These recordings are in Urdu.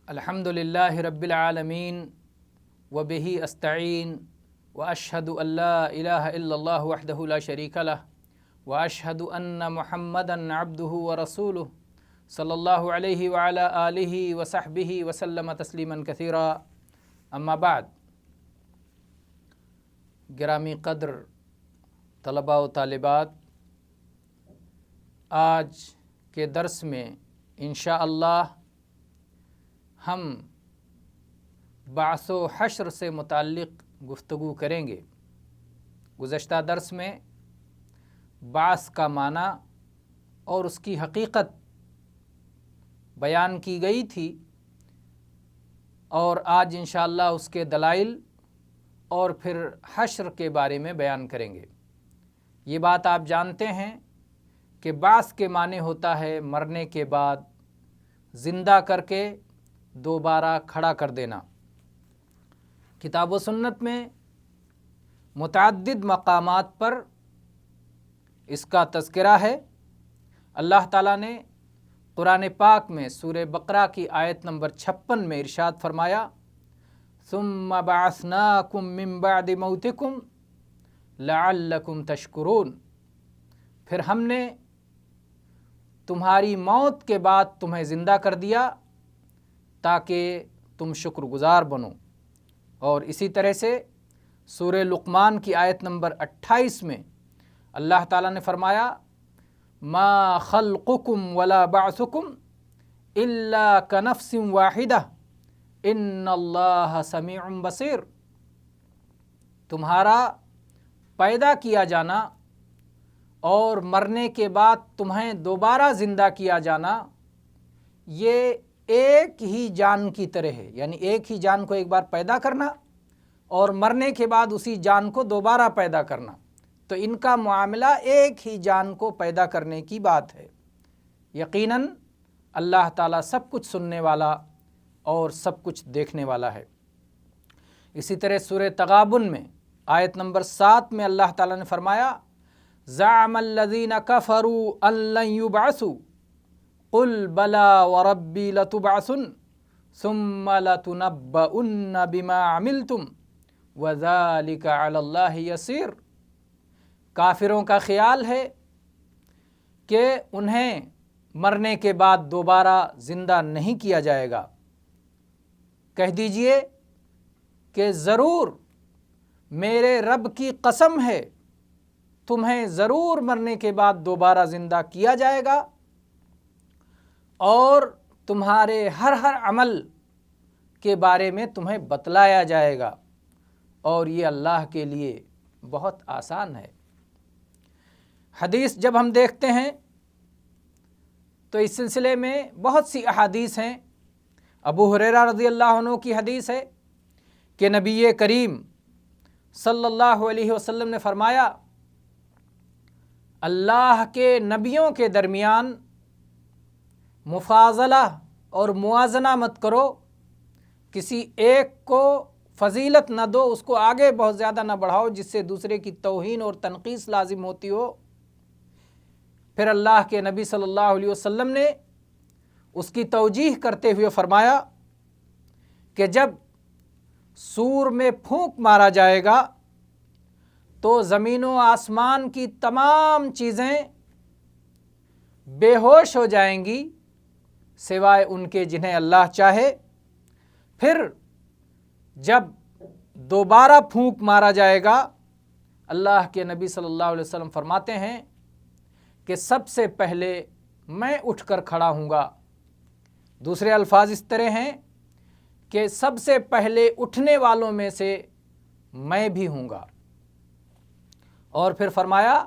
الحمدللہ رب العالمین وبہ استعین واشہد ان لا الہ الا اللہ وحدہ لا شریک لہ واشہد ان محمدا عبدہ ورسولہ صلی اللہ علیہ وعلی آلہ وصحبہ وسلم تسلیما کثیرا اما بعد۔ گرامی قدر طلباء و طالبات، آج کے درس میں انشاءاللہ ہم بعث و حشر سے متعلق گفتگو کریں گے۔ گزشتہ درس میں بعث کا معنی اور اس کی حقیقت بیان کی گئی تھی، اور آج انشاءاللہ اس کے دلائل اور پھر حشر کے بارے میں بیان کریں گے۔ یہ بات آپ جانتے ہیں کہ بعث کے معنی ہوتا ہے مرنے کے بعد زندہ کر کے دوبارہ کھڑا کر دینا۔ کتاب و سنت میں متعدد مقامات پر اس کا تذکرہ ہے۔ اللہ تعالیٰ نے قرآن پاک میں سورہ بقرہ کی آیت نمبر 56 میں ارشاد فرمایا، ثم بعثناکم من بعد موتکم لعلکم تشکرون، پھر ہم نے تمہاری موت کے بعد تمہیں زندہ کر دیا تاکہ تم شکر گزار بنو۔ اور اسی طرح سے سورہ لقمان کی آیت نمبر 28 میں اللہ تعالیٰ نے فرمایا، ما خلقکم ولا بعثکم الا کنفس واحدہ ان اللہ سمیع بصیر، تمہارا پیدا کیا جانا اور مرنے کے بعد تمہیں دوبارہ زندہ کیا جانا یہ ایک ہی جان کی طرح ہے، یعنی ایک ہی جان کو ایک بار پیدا کرنا اور مرنے کے بعد اسی جان کو دوبارہ پیدا کرنا، تو ان کا معاملہ ایک ہی جان کو پیدا کرنے کی بات ہے۔ یقیناً اللہ تعالیٰ سب کچھ سننے والا اور سب کچھ دیکھنے والا ہے۔ اسی طرح سورہ تغابن میں آیت نمبر 7 میں اللہ تعالیٰ نے فرمایا، زعم الذین کفروا ان لن یبعثوا قل بلا وربی لتبعثن ثم لتنبؤن بما عملتم وذلک علی اللہ یسیر، کافروں کا خیال ہے کہ انہیں مرنے کے بعد دوبارہ زندہ نہیں کیا جائے گا۔ کہہ دیجئے کہ ضرور میرے رب کی قسم ہے تمہیں ضرور مرنے کے بعد دوبارہ زندہ کیا جائے گا، اور تمہارے ہر عمل کے بارے میں تمہیں بتلایا جائے گا، اور یہ اللہ کے لیے بہت آسان ہے۔ حدیث جب ہم دیکھتے ہیں تو اس سلسلے میں بہت سی احادیث ہیں۔ ابو ہریرہ رضی اللہ عنہ کی حدیث ہے کہ نبی کریم صلی اللہ علیہ وسلم نے فرمایا، اللہ کے نبیوں کے درمیان مفاضلہ اور موازنہ مت کرو، کسی ایک کو فضیلت نہ دو، اس کو آگے بہت زیادہ نہ بڑھاؤ جس سے دوسرے کی توہین اور تنقیص لازم ہوتی ہو۔ پھر اللہ کے نبی صلی اللہ علیہ وسلم نے اس کی توجیح کرتے ہوئے فرمایا کہ جب سور میں پھونک مارا جائے گا تو زمین و آسمان کی تمام چیزیں بے ہوش ہو جائیں گی سوائے ان کے جنہیں اللہ چاہے۔ پھر جب دوبارہ پھونک مارا جائے گا، اللہ کے نبی صلی اللہ علیہ وسلم فرماتے ہیں کہ سب سے پہلے میں اٹھ کر کھڑا ہوں گا۔ دوسرے الفاظ اس طرح ہیں کہ سب سے پہلے اٹھنے والوں میں سے میں بھی ہوں گا۔ اور پھر فرمایا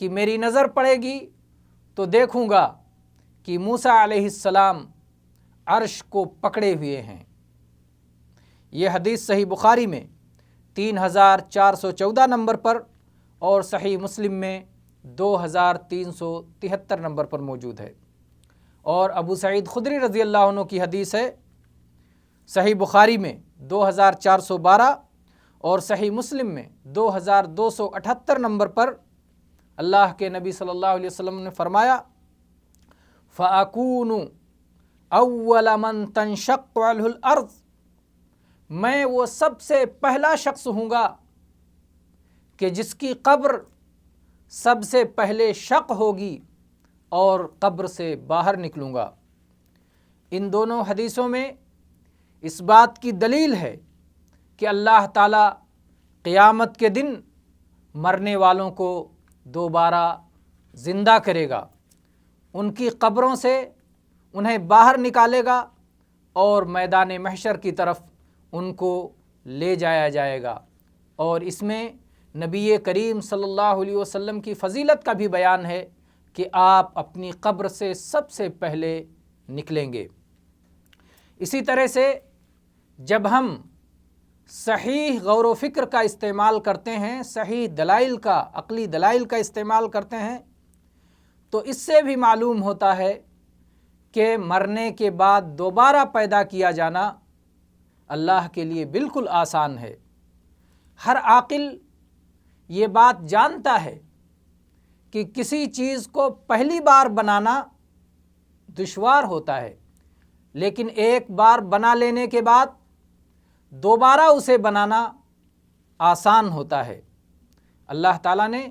کہ میری نظر پڑے گی تو دیکھوں گا کہ موسیٰ علیہ السلام عرش کو پکڑے ہوئے ہیں۔ یہ حدیث صحیح بخاری میں 3414 نمبر پر اور صحیح مسلم میں 2373 نمبر پر موجود ہے۔ اور ابو سعید خدری رضی اللہ عنہ کی حدیث ہے، صحیح بخاری میں 2412 اور صحیح مسلم میں 2278 نمبر پر اللہ کے نبی صلی اللہ علیہ وسلم نے فرمایا فَأَكُونُ أَوَّلَ مَن تَنشَقُّ عَنْهُ الْأَرْضُ، میں وہ سب سے پہلا شخص ہوں گا کہ جس کی قبر سب سے پہلے شق ہوگی اور قبر سے باہر نکلوں گا۔ ان دونوں حدیثوں میں اس بات کی دلیل ہے کہ اللہ تعالیٰ قیامت کے دن مرنے والوں کو دوبارہ زندہ کرے گا، ان کی قبروں سے انہیں باہر نکالے گا اور میدان محشر کی طرف ان کو لے جایا جائے گا۔ اور اس میں نبی کریم صلی اللہ علیہ وسلم کی فضیلت کا بھی بیان ہے کہ آپ اپنی قبر سے سب سے پہلے نکلیں گے۔ اسی طرح سے جب ہم صحیح غور و فکر کا استعمال کرتے ہیں، صحیح دلائل کا، عقلی دلائل کا استعمال کرتے ہیں، تو اس سے بھی معلوم ہوتا ہے کہ مرنے کے بعد دوبارہ پیدا کیا جانا اللہ کے لیے بالکل آسان ہے۔ ہر عاقل یہ بات جانتا ہے کہ کسی چیز کو پہلی بار بنانا دشوار ہوتا ہے، لیکن ایک بار بنا لینے کے بعد دوبارہ اسے بنانا آسان ہوتا ہے۔ اللہ تعالیٰ نے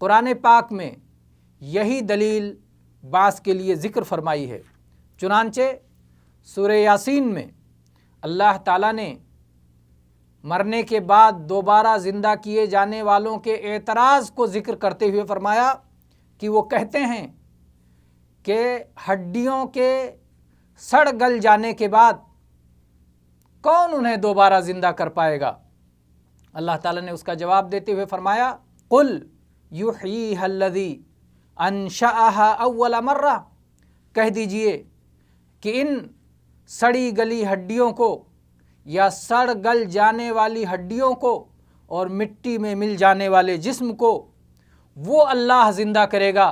قرآن پاک میں یہی دلیل بعض کے لیے ذکر فرمائی ہے۔ چنانچہ سورہ یاسین میں اللہ تعالیٰ نے مرنے کے بعد دوبارہ زندہ کیے جانے والوں کے اعتراض کو ذکر کرتے ہوئے فرمایا کہ وہ کہتے ہیں کہ ہڈیوں کے سڑ گل جانے کے بعد کون انہیں دوبارہ زندہ کر پائے گا؟ اللہ تعالیٰ نے اس کا جواب دیتے ہوئے فرمایا قُلْ يُحْيِيهَا الَّذِي أَنشَأَهَا أَوَّلَ مَرَّةٍ، کہہ دیجئے کہ ان سڑی گلی ہڈیوں کو یا سڑ گل جانے والی ہڈیوں کو اور مٹی میں مل جانے والے جسم کو وہ اللہ زندہ کرے گا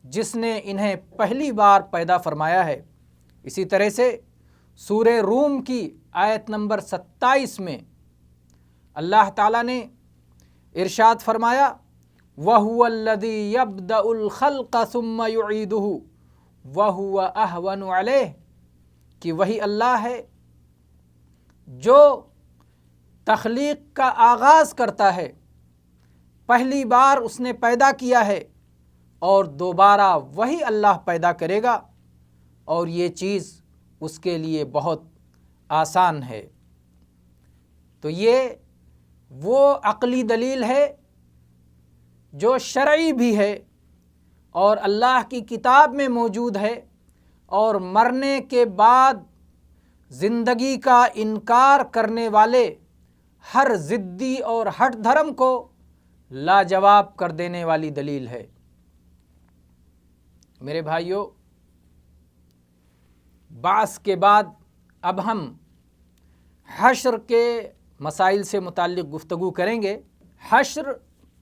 جس نے انہیں پہلی بار پیدا فرمایا ہے۔ اسی طرح سے سورہ روم کی آیت نمبر 27 میں اللہ تعالیٰ نے ارشاد فرمایا وَهُوَ الَّذِي يَبْدَأُ الْخَلْقَ ثُمَّ يُعِيدُهُ وَهُوَ أَهْوَنُ عَلَيْهِ، کہ وہی اللہ ہے جو تخلیق کا آغاز کرتا ہے، پہلی بار اس نے پیدا کیا ہے اور دوبارہ وہی اللہ پیدا کرے گا، اور یہ چیز اس کے لیے بہت آسان ہے۔ تو یہ وہ عقلی دلیل ہے جو شرعی بھی ہے اور اللہ کی کتاب میں موجود ہے، اور مرنے کے بعد زندگی کا انکار کرنے والے ہر ضدی اور ہٹ دھرم کو لاجواب کر دینے والی دلیل ہے۔ میرے بھائیوں، بعث کے بعد اب ہم حشر کے مسائل سے متعلق گفتگو کریں گے۔ حشر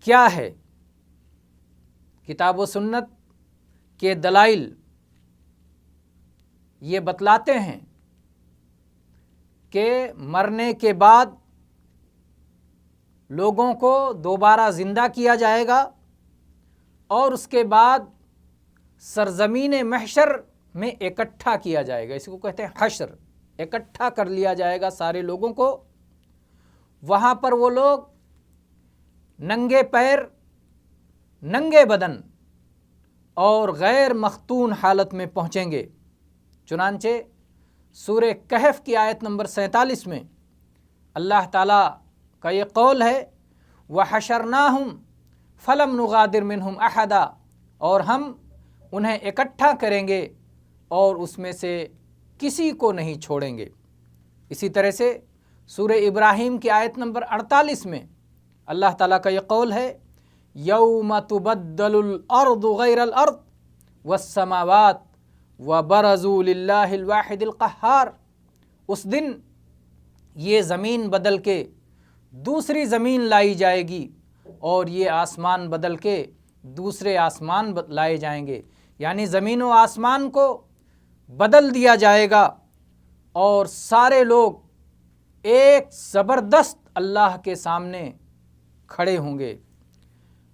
کیا ہے؟ کتاب و سنت کے دلائل یہ بتلاتے ہیں کہ مرنے کے بعد لوگوں کو دوبارہ زندہ کیا جائے گا اور اس کے بعد سرزمین محشر میں اکٹھا کیا جائے گا۔ اسی کو کہتے ہیں حشر، اکٹھا کر لیا جائے گا سارے لوگوں کو۔ وہاں پر وہ لوگ ننگے پیر، ننگے بدن اور غیر مختون حالت میں پہنچیں گے۔ چنانچہ سورہ کہف کی آیت نمبر 47 میں اللہ تعالیٰ کا یہ قول ہے وَحَشَرْنَاهُمْ فَلَمْ نُغَادِرْ مِنْهُمْ أَحَدًا، اور ہم انہیں اکٹھا کریں گے اور اس میں سے کسی کو نہیں چھوڑیں گے۔ اسی طرح سے سورہ ابراہیم کی آیت نمبر 48 میں اللہ تعالیٰ کا یہ قول ہے یوم تبدل الارض غیر الارض والسماوات وبرزوا للہ الواحد القہار، اس دن یہ زمین بدل کے دوسری زمین لائی جائے گی اور یہ آسمان بدل کے دوسرے آسمان لائے جائیں گے، یعنی زمین و آسمان کو بدل دیا جائے گا اور سارے لوگ ایک زبردست اللہ کے سامنے کھڑے ہوں گے۔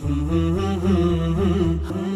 ہے۔